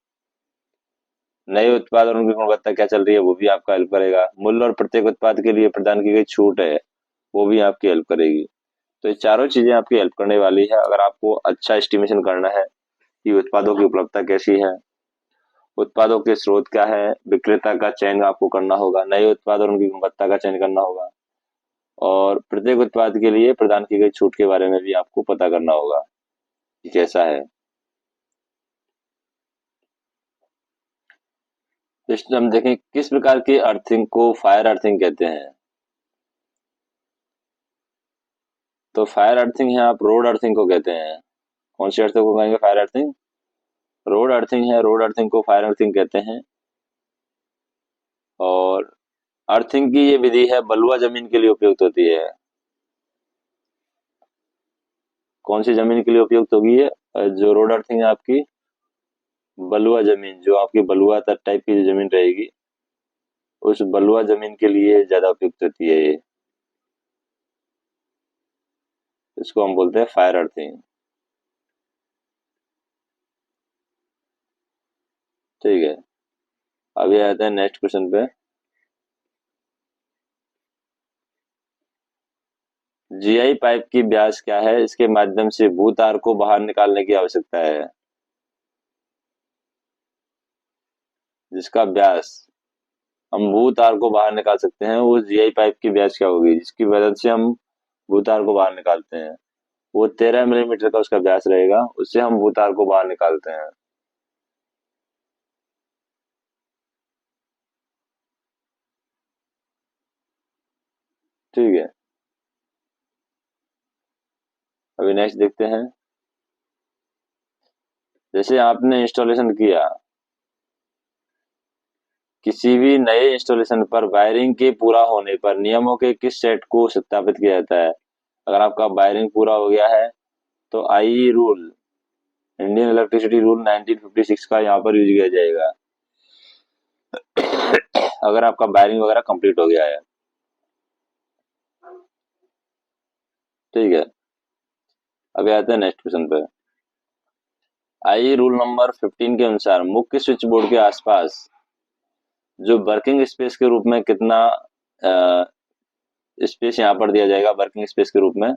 नए उत्पाद और उनकी गुणवत्ता क्या चल रही है, वो भी आपका हेल्प करेगा। मूल्य और प्रत्येक उत्पाद के लिए प्रदान की गई छूट है, वो भी आपकी हेल्प करेगी। तो ये चारों चीजें आपकी हेल्प करने वाली है अगर आपको अच्छा एस्टिमेशन करना है कि उत्पादों की उपलब्धता कैसी है, उत्पादों के स्रोत क्या है, विक्रेता का चयन आपको करना होगा, नए उत्पाद और उनकी गुणवत्ता का चयन करना होगा, और प्रत्येक उत्पाद के लिए प्रदान की गई छूट के बारे में भी आपको पता करना होगा कि कैसा है। तो इसमें हम देखें किस प्रकार की अर्थिंग को फायर अर्थिंग कहते हैं। तो फायर अर्थिंग है आप रोड अर्थिंग को कहते हैं। कौन सी अर्थिंग को कहेंगे फायर अर्थिंग? रोड अर्थिंग है, रोड अर्थिंग को फायर अर्थिंग कहते हैं। और अर्थिंग की ये विधि है बलुआ जमीन के लिए उपयुक्त होती है। कौन सी जमीन के लिए उपयुक्त होगी है? जो रोड अर्थिंग है आपकी बलुआ जमीन, जो आपकी बलुआ टाइप की जो जमीन रहेगी उस बलुआ जमीन के लिए ज्यादा उपयुक्त होती है ये। इसको हम बोलते हैं फायर अर्थिंग। ठीक है, अभी आते हैं नेक्स्ट क्वेश्चन पे। जीआई पाइप की व्यास क्या है, इसके माध्यम से भू तार को बाहर निकालने की आवश्यकता है। जिसका व्यास हम भू तार को बाहर निकाल सकते हैं, उस जीआई पाइप की व्यास क्या होगी जिसकी मदद से हम भू तार को बाहर निकालते हैं? वो 13 मिलीमीटर का उसका व्यास रहेगा, उससे हम भू तार को बाहर निकालते हैं। ठीक है, अभी नेक्स्ट देखते हैं। जैसे आपने इंस्टॉलेशन किया, किसी भी नए इंस्टॉलेशन पर वायरिंग के पूरा होने पर नियमों के किस सेट को सत्यापित किया जाता है? अगर आपका वायरिंग पूरा हो गया है तो I rule, Indian electricity rule 1956 का यहाँ पर यूज किया जाएगा। अगर आपका वायरिंग वगैरह कंप्लीट हो गया है। ठीक है, अभी आते हैं नेक्स्ट क्वेश्चन पे। आई रूल नंबर 15 के अनुसार मुख्य स्विच बोर्ड के आसपास जो वर्किंग स्पेस के रूप में कितना स्पेस यहाँ पर दिया जाएगा वर्किंग स्पेस के रूप में?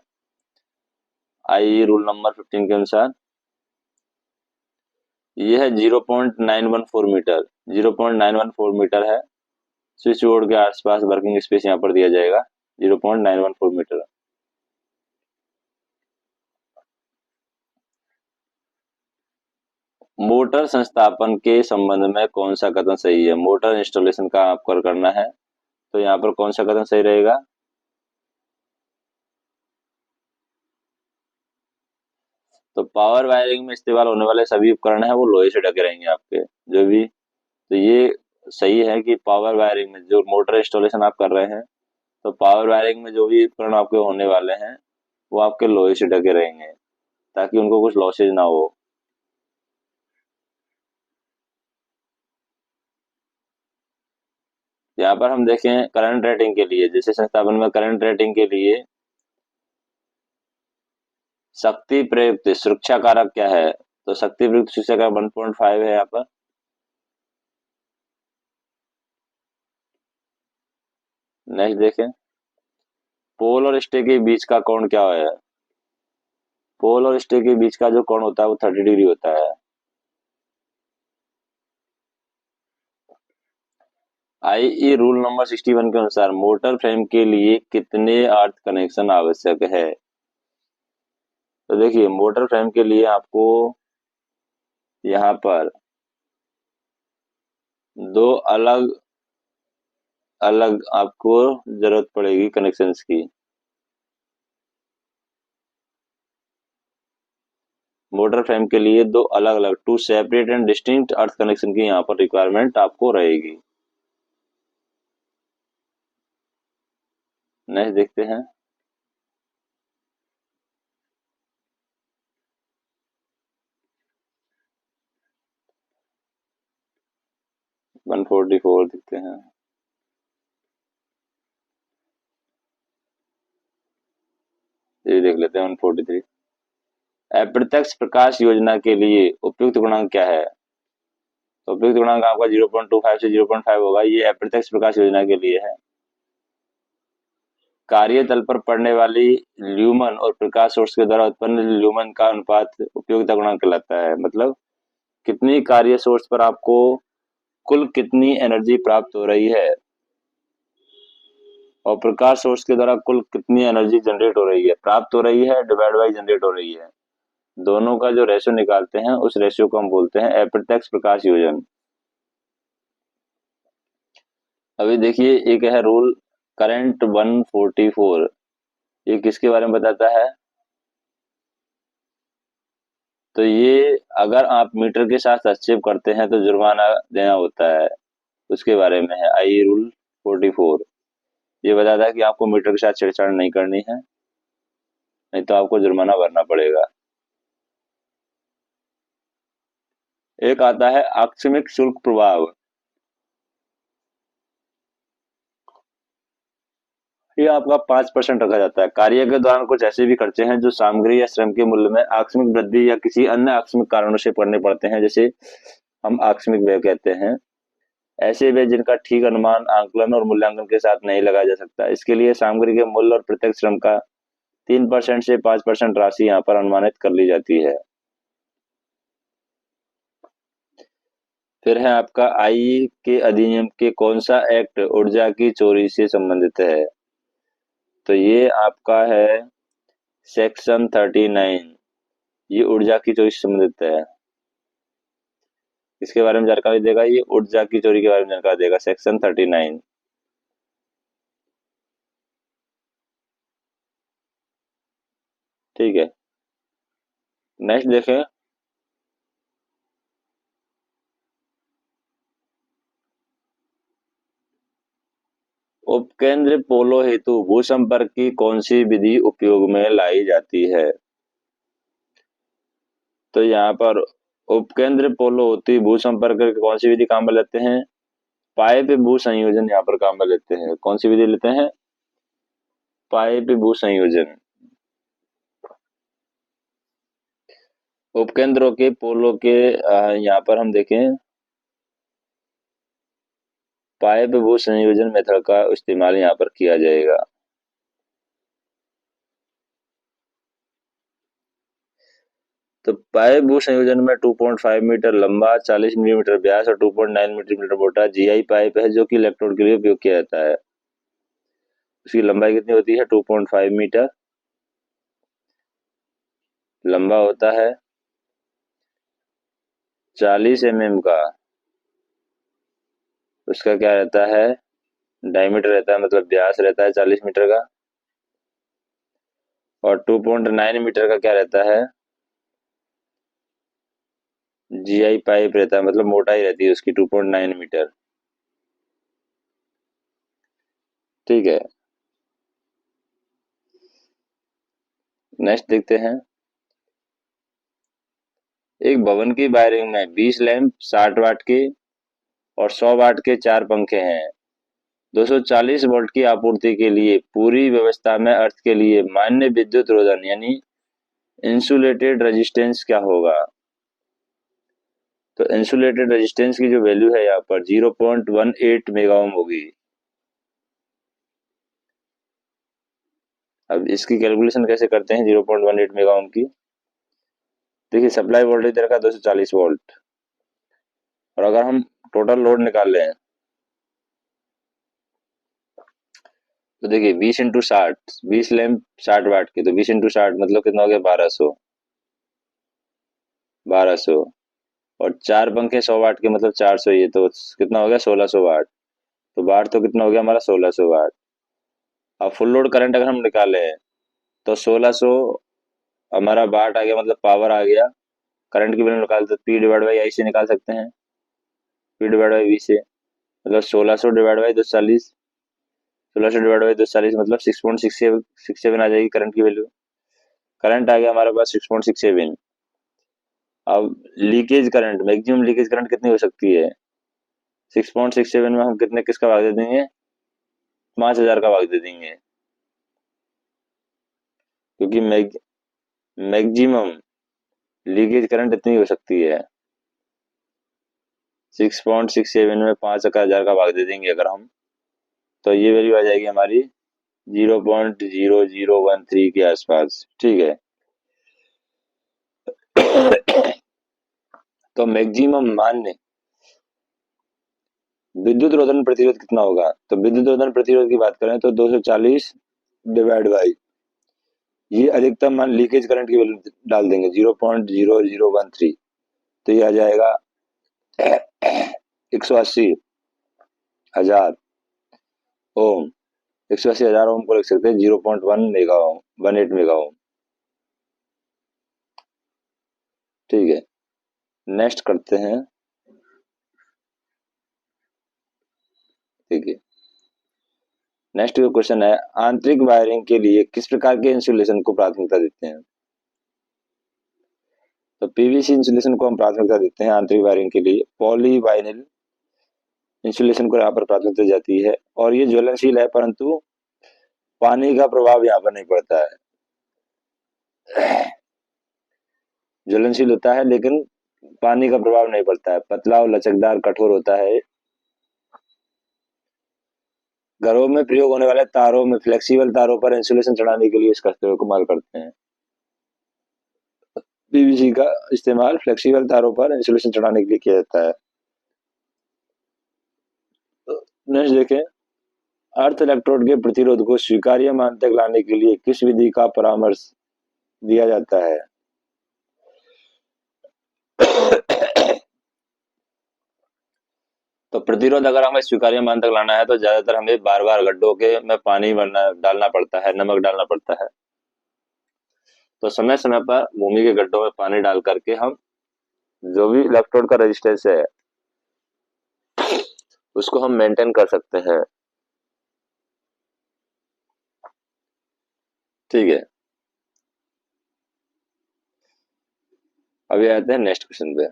आई रूल नंबर 15 के अनुसार ये है 0.914 मीटर। 0.914 है स्विच बोर्ड के आसपास वर्किंग स्पेस यहाँ पर दिया जाएगा 0.914 मीटर। मोटर संस्थापन के संबंध में कौन सा कथन सही है? मोटर इंस्टॉलेशन का आपको करना है तो यहाँ पर कौन सा कथन सही रहेगा? तो पावर वायरिंग में इस्तेमाल होने वाले सभी उपकरण हैं वो लोहे से ढके रहेंगे आपके जो भी। तो ये सही है कि पावर वायरिंग में जो मोटर इंस्टॉलेशन आप कर रहे हैं तो पावर वायरिंग में जो भी उपकरण आपके होने वाले हैं वो आपके लोहे से ढके रहेंगे ताकि उनको कुछ लॉसेज ना हो। यहाँ पर हम देखें करंट रेटिंग के लिए, जैसे संस्थापन में करंट रेटिंग के लिए शक्ति प्रयुक्त सुरक्षा कारक क्या है? तो शक्ति प्रयुक्त सुरक्षा कारक 1.5 है यहाँ पर। नेक्स्ट देखें, पोल और स्टे के बीच का कोण क्या है? पोल और स्टे के बीच का जो कोण होता है वो 30 डिग्री होता है। आईई रूल नंबर 61 के अनुसार मोटर फ्रेम के लिए कितने अर्थ कनेक्शन आवश्यक है? तो देखिए, मोटर फ्रेम के लिए आपको यहाँ पर दो अलग अलग आपको जरूरत पड़ेगी कनेक्शंस की। मोटर फ्रेम के लिए दो अलग अलग two separate and distinct earth connection की यहाँ पर रिक्वायरमेंट आपको रहेगी। नेक्स्ट देखते हैं, वन 144 देखते हैं। ये देख लेते हैं 143। अप्रत्यक्ष प्रकाश योजना के लिए उपयुक्त गुणांक क्या है? तो उपयुक्त गुणांक आपका 0.25 से 0.5 होगा। ये अप्रत्यक्ष प्रकाश योजना के लिए है। कार्यतल पर पड़ने वाली ल्यूमन और प्रकाश सोर्स के द्वारा उत्पन्न ल्यूमन का अनुपात उपयोगिता गुणांक कहलाता है। मतलब कितनी कार्य सोर्स पर आपको कुल कितनी एनर्जी प्राप्त हो रही है और प्रकाश सोर्स के द्वारा कुल कितनी एनर्जी जनरेट हो रही है, प्राप्त हो रही है डिवाइड बाई जनरेट हो रही है, दोनों का जो रेशियो निकालते हैं उस रेशियो को हम बोलते हैं अप्रत्यक्ष प्रकाश योजन। अभी देखिए, एक है रूल करंट 144। ये किसके बारे में बताता है? तो ये अगर आप मीटर के साथ हस्तक्षेप करते हैं तो जुर्माना देना होता है, उसके बारे में है आई रूल 44। ये बताता है कि आपको मीटर के साथ छेड़छाड़ नहीं करनी है, नहीं तो आपको जुर्माना भरना पड़ेगा। एक आता है आकस्मिक शुल्क प्रभाव। ये आपका 5% रखा जाता है। कार्य के दौरान कुछ ऐसे भी खर्चे हैं जो सामग्री या श्रम के मूल्य में आकस्मिक वृद्धि या किसी अन्य आकस्मिक कारणों से करने पड़ते हैं, जैसे हम आकस्मिक व्यय कहते हैं। ऐसे व्यय जिनका ठीक अनुमान आंकलन और मूल्यांकन के साथ नहीं लगाया जा सकता। इसके लिए सामग्री के मूल्य और प्रत्यक्ष श्रम का 3% से 5% राशि यहाँ पर अनुमानित कर ली जाती है। फिर है आपका आई के अधिनियम के कौन सा एक्ट ऊर्जा की चोरी से संबंधित है? तो ये आपका है सेक्शन 39। ये ऊर्जा की चोरी से संबंधित है। इसके बारे में जानकारी देगा, ये ऊर्जा की चोरी के बारे में जानकारी देगा, सेक्शन 39। ठीक है, नेक्स्ट देखें, उपकेंद्र पोलो हेतु भूसंपर्क की कौन सी विधि उपयोग में लाई जाती है? तो यहाँ पर उपकेंद्र पोलो होती भूसंपर्क की कौन सी विधि काम में लेते हैं? पाइप भू संयोजन यहाँ पर काम में लेते हैं। कौन सी विधि लेते हैं? पाइप भू संयोजन। उपकेंद्रों के पोलो के यहाँ पर हम देखें, पाइप भू संयोजन मेथड का इस्तेमाल यहाँ पर किया जाएगा। तो पाइप भू संयोजन में 2.5 मीटर लंबा, 40 मिलीमीटर व्यास और 2.9 मिलीमीटर मोटा जीआई पाइप है जो कि इलेक्ट्रोड के लिए उपयोग किया जाता है। उसकी लंबाई कितनी होती है? 2.5 मीटर लंबा होता है, 40 mm का उसका क्या रहता है? डायमीटर रहता है, मतलब व्यास रहता है 40 मीटर का। और 2.9 मीटर का क्या रहता है? जीआई पाइप रहता है, मतलब मोटाई रहती है उसकी 2.9 मीटर। ठीक है, नेक्स्ट देखते हैं, एक भवन की वायरिंग में 20 लैंप 60 वाट के और 100 वाट के 4 पंखे हैं। 240 वोल्ट की आपूर्ति के लिए पूरी व्यवस्था में अर्थ के लिए मान्य विद्युत रोधन यानी इंसुलेटेड रेजिस्टेंस क्या होगा? तो इंसुलेटेड रेजिस्टेंस की जो वैल्यू है यहाँ पर 0.18 मेगा ओम होगी। अब इसकी कैलकुलेशन कैसे करते हैं 0.18 मेगा ओम की। देखिए सप्लाई वोल्टेज दे रखा है 240 वोल्ट, और अगर हम टोटल लोड निकाल लें तो देखिए 20 इंटू 60, 20 लैंप 60 वाट की, तो 20 इंटू 60 मतलब कितना हो गया 1200। 1200 और 4 पंखे 100 वाट के मतलब 400, ये तो कितना हो गया 1600 वाट। तो वाट तो कितना हो गया हमारा 1600 वाट। अब फुल लोड करंट अगर हम निकाले तो 1600 हमारा वाट आ गया, मतलब पावर आ गया। करंट की वैल्यू निकालते तो पी डिवाइड बाई आई से निकाल सकते हैं, पी डिवाइड बाई वी से, मतलब 1600 डिवाइड बाई 240, 1600 डिवाइड बाई 240 मतलब 6.67 आ जाएगी करंट की वैल्यू। करंट आ गया हमारे पास 6.67। अब leakage current, maximum leakage current कितनी हो सकती है 6.67 में हम कितने किसका भाग दे देंगे 5000 का भाग दे देंगे, क्योंकि मैक्सिमम लीकेज करंट इतनी हो सकती है। 6.67 में 5000 का भाग दे देंगे अगर हम, तो ये वैल्यू आ जाएगी हमारी 0.0013 के आसपास। ठीक है। तो मैक्सिमम मान्य विद्युत रोधन प्रतिरोध कितना होगा, तो विद्युत रोधन प्रतिरोध की बात करें तो 240 डिवाइड बाई ये अधिकतम मान लीकेज करंट की वैल्यू डाल देंगे 0.0013, तो ये आ जाएगा 180,000 ओम। 180,000 ओम को लिख सकते हैं 0.1 मेगा ओम, 18 मेगा ओम। ठीक है, नेक्स्ट करते हैं। ठीक है, नेक्स्ट क्वेश्चन है आंतरिक वायरिंग के लिए किस प्रकार के इंसुलेशन को प्राथमिकता देते हैं। तो पीवीसी इंसुलेशन को हम प्राथमिकता देते हैं आंतरिक वायरिंग के लिए, पॉली वाइनिल इंसुलेशन को यहाँ पर प्राथमिकता दी जाती है, और ये ज्वलनशील है परंतु पानी का प्रभाव यहाँ पर नहीं पड़ता है। ज्वलनशील होता है लेकिन पानी का प्रभाव नहीं पड़ता है, पतला और लचकदार कठोर होता है। घरों में प्रयोग होने वाले तारों में फ्लेक्सिबल तारों पर इंसुलेशन चढ़ाने के लिए इसका इस्तेमाल करते हैं। पीवीसी का इस्तेमाल फ्लेक्सिबल तारों पर इंसुलेशन चढ़ाने के लिए किया जाता है। नेक्स्ट देखें, अर्थ इलेक्ट्रोड के प्रतिरोध को स्वीकार्य मान तक लाने के लिए किस विधि का परामर्श दिया जाता है। तो प्रतिरोध अगर हमें स्वीकार्य मान तक लाना है तो ज्यादातर हमें बार बार गड्ढों के में पानी डालना पड़ता है, नमक डालना पड़ता है। तो समय समय पर भूमि के गड्ढों में पानी डाल करके हम जो भी इलेक्ट्रोड का रेजिस्टेंस है उसको हम मेंटेन कर सकते हैं। ठीक है, अभी आते हैं नेक्स्ट क्वेश्चन पे।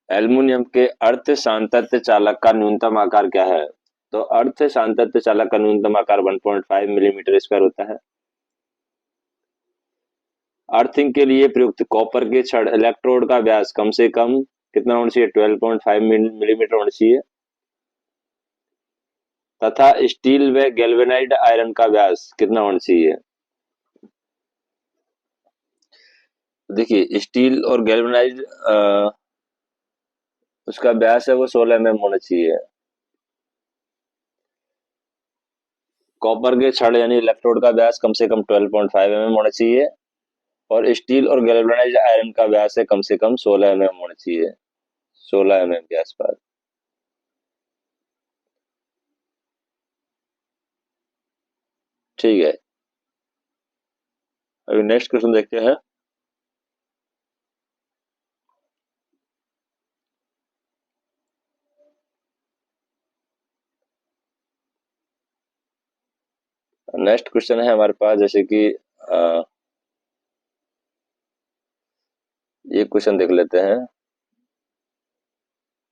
एल्युमिनियम के अर्ध सांतत्य चालक का न्यूनतम आकार क्या है। तो अर्ध सांतत्य चालक का न्यूनतम आकार 1.5 मिलीमीटर स्क्वायर होता है। अर्थिंग के लिए प्रयुक्त कॉपर के छड़ इलेक्ट्रोड का व्यास कम से कम कितना होना चाहिए 12.5 मिलीमीटर होना चाहिए, तथा स्टील व गैल्वेनाइज्ड आयरन का व्यास कितना होना चाहिए। देखिए स्टील और गैल्वेनाइज्ड उसका व्यास है वो 16 एमएम होना चाहिए। कॉपर के छड़ यानी इलेक्ट्रोड का व्यास कम से कम 12.5 एमएम होना चाहिए, और स्टील और गैल्वेनाइज्ड आयरन का व्यास है कम से कम 16 एमएम होना चाहिए, 16 एमएम के आसपास। ठीक है, अभी नेक्स्ट क्वेश्चन देखते हैं। नेक्स्ट क्वेश्चन है हमारे पास जैसे कि ये क्वेश्चन देख लेते हैं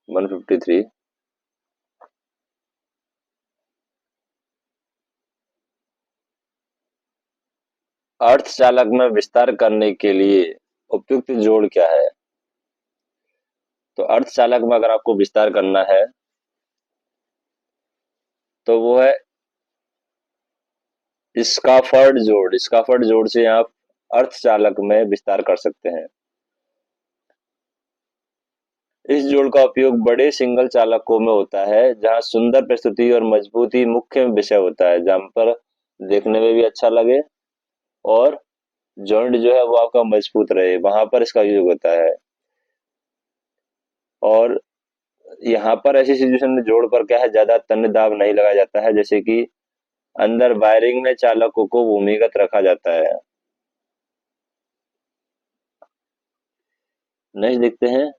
153। अर्धचालक में विस्तार करने के लिए उपयुक्त जोड़ क्या है। तो अर्धचालक में अगर आपको विस्तार करना है तो वो है स्काफर्ड जोड़ से आप अर्धचालक में विस्तार कर सकते हैं। इस जोड़ का उपयोग बड़े सिंगल चालकों में होता है जहां सुंदर प्रस्तुति और मजबूती मुख्य विषय होता है, जहां पर देखने में भी अच्छा लगे और जॉइंट जो है वो आपका मजबूत रहे, वहां पर इसका यूज होता है। और यहाँ पर ऐसी सिचुएशन में जोड़ पर क्या है, ज्यादा तन्य दाब नहीं लगाया जाता है, जैसे कि अंदर वायरिंग में चालकों को भूमिगत रखा जाता है। नेक्स्ट देखते हैं,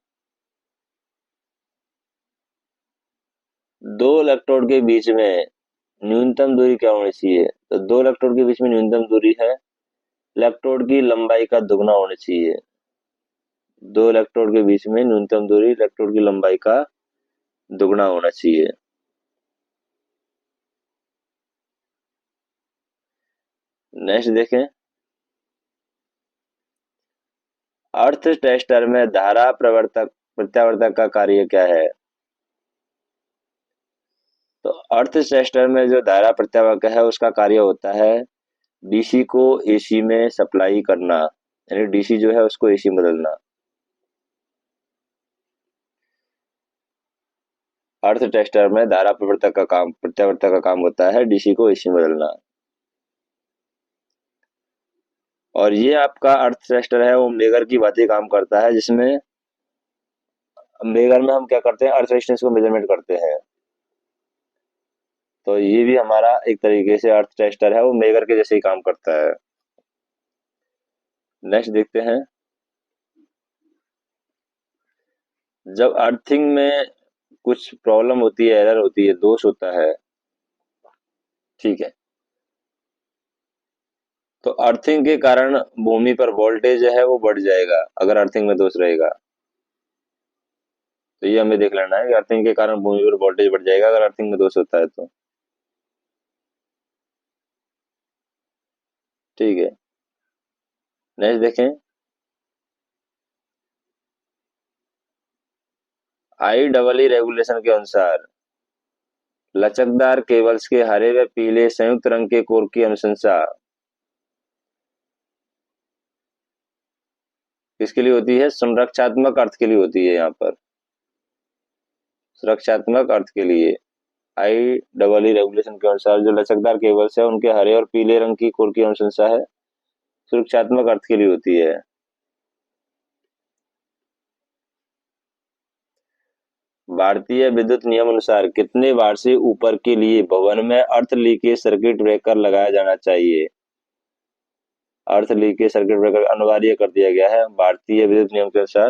दो इलेक्ट्रोड के बीच में न्यूनतम दूरी क्या होनी चाहिए। तो दो इलेक्ट्रोड के बीच में न्यूनतम दूरी है इलेक्ट्रोड की लंबाई का दुगना होनी चाहिए। दो इलेक्ट्रोड के बीच में न्यूनतम दूरी इलेक्ट्रोड की लंबाई का दुगना होना चाहिए। नेक्स्ट देखें, अर्थ टेस्टर में धारा प्रत्यावर्तक का कार्य क्या है। तो अर्थ टेस्टर में जो धारा प्रत्यावर्तक है उसका कार्य होता है डीसी को एसी में सप्लाई करना, यानी डीसी जो है उसको एसी में बदलना। अर्थ टेस्टर में धारा प्रत्यावर्तक का काम होता है डीसी को एसी में बदलना। और ये आपका अर्थ टेस्टर है वो मेगर की भांति काम करता है, जिसमें मेगर में हम क्या करते हैं, अर्थ रेजिस्टेंस को मेजरमेंट करते हैं। तो ये भी हमारा एक तरीके से अर्थ टेस्टर है, वो मेगर के जैसे ही काम करता है। नेक्स्ट देखते हैं, जब अर्थिंग में कुछ प्रॉब्लम होती है, एरर होती है, दोष होता है, ठीक है, तो अर्थिंग के कारण भूमि पर वोल्टेज है वो बढ़ जाएगा अगर अर्थिंग में दोष रहेगा। तो ये हमें देख लेना है कि अर्थिंग के कारण भूमि पर वोल्टेज बढ़ जाएगा अगर अर्थिंग में दोष होता है तो। ठीक है, नेक्स्ट देखें, IEEE रेगुलेशन के अनुसार लचकदार केबल्स के हरे व पीले संयुक्त रंग के कोर की अनुशंसा किसके लिए होती है, संरक्षात्मक अर्थ के लिए होती है। यहाँ पर सुरक्षात्मक अर्थ के लिए IEEE रेगुलेशन के अनुसार जो लचकदार केबल्स है उनके हरे और पीले रंग की कोर की अनुशंसा है सुरक्षात्मक अर्थ के लिए होती है। भारतीय विद्युत नियम अनुसार कितने वाट से ऊपर के लिए भवन में अर्थ लीकेज सर्किट ब्रेकर लगाया जाना चाहिए। अर्थ लीकेज सर्किट ब्रेकर अनिवार्य कर दिया गया है भारतीय विद्युत नियम के अनुसार।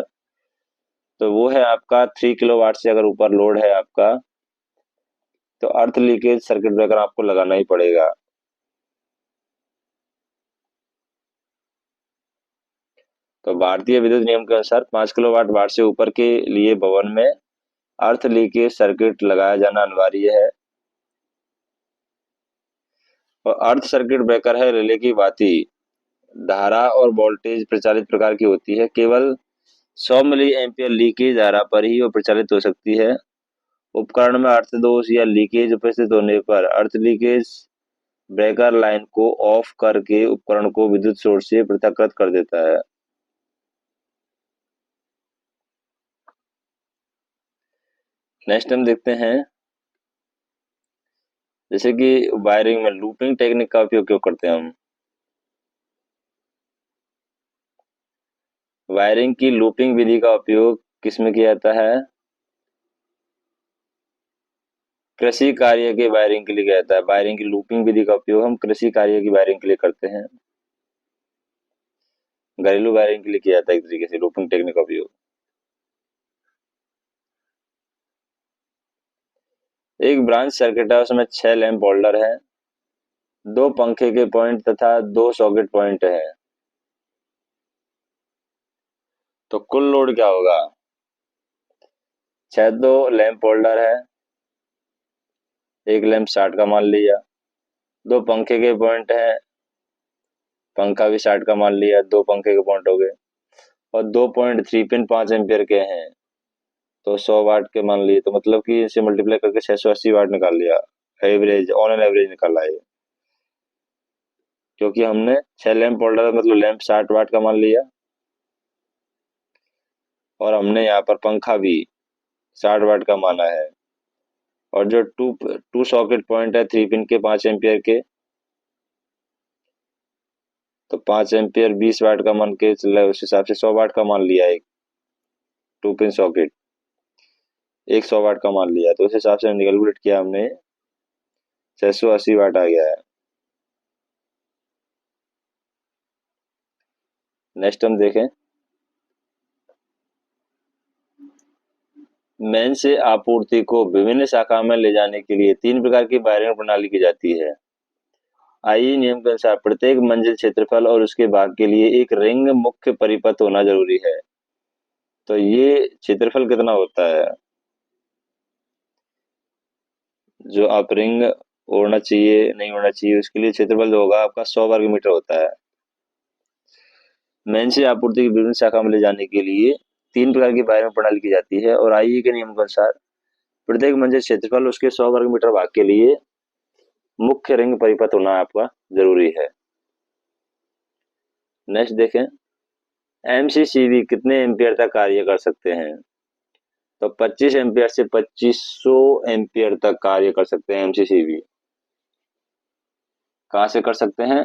तो वो है आपका 3 किलोवाट से अगर ऊपर लोड है आपका तो अर्थ लीकेज सर्किट ब्रेकर आपको लगाना ही पड़ेगा। तो भारतीय विद्युत नियम के अनुसार 5 किलोवाट से ऊपर के लिए भवन में अर्थ लीकेज सर्किट लगाया जाना अनिवार्य है। और अर्थ सर्किट ब्रेकर है रिले की बाती, धारा और वोल्टेज प्रचालित प्रकार की होती है, केवल 100 मिली एम्पियर लीकेज धारा पर ही वो प्रचालित हो सकती है। उपकरण में अर्थ दोष या लीकेज उपस्थित होने पर अर्थ लीकेज ब्रेकर लाइन को ऑफ करके उपकरण को विद्युत सोर्स से पृथककृत कर देता है। नेक्स्ट हम देखते हैं, जैसे कि वायरिंग में लूपिंग टेक्निक का उपयोग क्यों करते हैं हम। वायरिंग की लूपिंग विधि का उपयोग किस में किया जाता है, कृषि कार्य के वायरिंग के लिए किया जाता है। वायरिंग की लूपिंग विधि का उपयोग हम कृषि कार्य की वायरिंग के लिए करते हैं, घरेलू वायरिंग के लिए किया जाता है एक तरीके से लूपिंग टेक्निक का उपयोग। एक ब्रांच सर्किट है, उसमें 6 लैंप होल्डर है, 2 पंखे के पॉइंट तथा 2 सॉकेट पॉइंट है। तो कुल लोड क्या होगा, 6 तो लैंप होल्डर है, एक लैंप 60 का मान लिया, 2 पंखे के पॉइंट है, पंखा भी 60 का मान लिया, 2 पंखे के पॉइंट हो गए, और 2.3 पिन 5 एम्पियर के हैं। तो 100 वाट के मान लिए, तो मतलब कि इसे मल्टीप्लाई करके 680 वाट निकाल लिया। एवरेज, ऑन एन एवरेज निकाला है, क्योंकि हमने 6 लैंप होल्डर मतलब लैंप 60 वाट का मान लिया, और हमने यहाँ पर पंखा भी 60 वाट का माना है। और जो टू सॉकेट पॉइंट है 3 पिन के 5 एम्पियर के, तो 5 एम्पियर 20 वाट का मान के चल रहा है, उस हिसाब से 100 वाट का मान लिया है। 2 पिन सॉकेट एक 100 वाट का मान लिया, तो उस हिसाब से कैलकुलेट किया हमने, 680 वाट आ गया है। नेक्स्ट हम देखें, मेन से आपूर्ति को विभिन्न शाखा में ले जाने के लिए 3 प्रकार की वायरिंग प्रणाली की जाती है। आईई नियम के अनुसार प्रत्येक मंजिल क्षेत्रफल और उसके भाग के लिए एक रिंग मुख्य परिपथ होना जरूरी है। तो ये क्षेत्रफल कितना होता है, जो आप रिंग ओढ़ना चाहिए नहीं होना चाहिए, उसके लिए क्षेत्रफल जो होगा आपका 100 वर्ग मीटर होता है। मेन से आपूर्ति की विभिन्न शाखा में ले जाने के लिए 3 प्रकार की वायरिंग प्रणाली की जाती है, और आईई के नियम के अनुसार प्रत्येक मंजिल क्षेत्रफल उसके 100 वर्ग मीटर भाग के लिए मुख्य रिंग परिपथ होना आपका जरूरी है। नेक्स्ट देखें, एमसीसीबी कितने एम्पियर तक कार्य कर सकते हैं। तो 25 एम्पियर से 2500 एम्पियर तक कार्य कर सकते हैं एमसीसीबी। कहाँ से कर सकते हैं,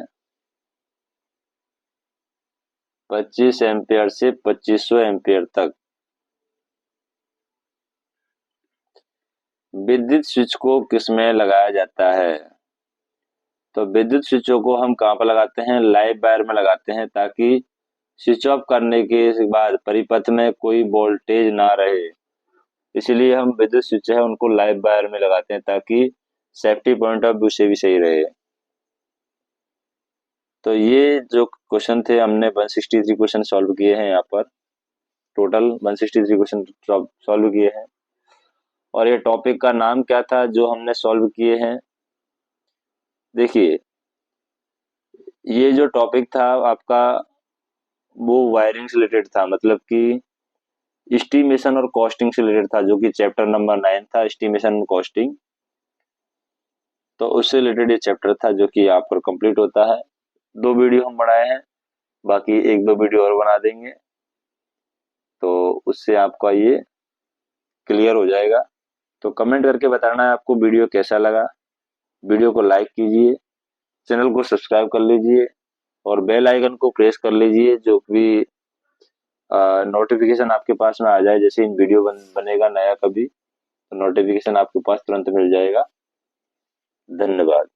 25 एम्पियर से 2500 एम्पियर तक। विद्युत स्विच को किसमें लगाया जाता है। तो विद्युत स्विचों को हम कहाँ पर लगाते हैं, लाइव वायर में लगाते हैं, ताकि स्विच ऑफ करने के बाद परिपथ में कोई वोल्टेज ना रहे। इसलिए हम विद्युत स्विच है उनको लाइव वायर में लगाते हैं, ताकि सेफ्टी पॉइंट ऑफ व्यू से भी सही रहे। तो ये जो क्वेश्चन थे हमने 163 क्वेश्चन सॉल्व किए हैं, यहाँ पर टोटल 163 क्वेश्चन सॉल्व किए हैं। और ये टॉपिक का नाम क्या था जो हमने सॉल्व किए हैं, देखिए ये जो टॉपिक था आपका वो वायरिंग से रिलेटेड था, मतलब कि एस्टिमेशन और कॉस्टिंग से रिलेटेड था, जो कि चैप्टर नंबर 9 था, एस्टिमेशन और कॉस्टिंग। तो उससे रिलेटेड ये चैप्टर था जो कि यहाँ पर कंप्लीट होता है। 2 वीडियो हम बनाए हैं, बाकी 1-2 वीडियो और बना देंगे, तो उससे आपका ये क्लियर हो जाएगा। तो कमेंट करके बताना है आपको वीडियो कैसा लगा। वीडियो को लाइक कीजिए, चैनल को सब्सक्राइब कर लीजिए, और बेल आइकन को प्रेस कर लीजिए, जो भी नोटिफिकेशन आपके पास में आ जाए। जैसे इन वीडियो बनेगा नया कभी, तो नोटिफिकेशन आपके पास तुरंत मिल जाएगा। धन्यवाद।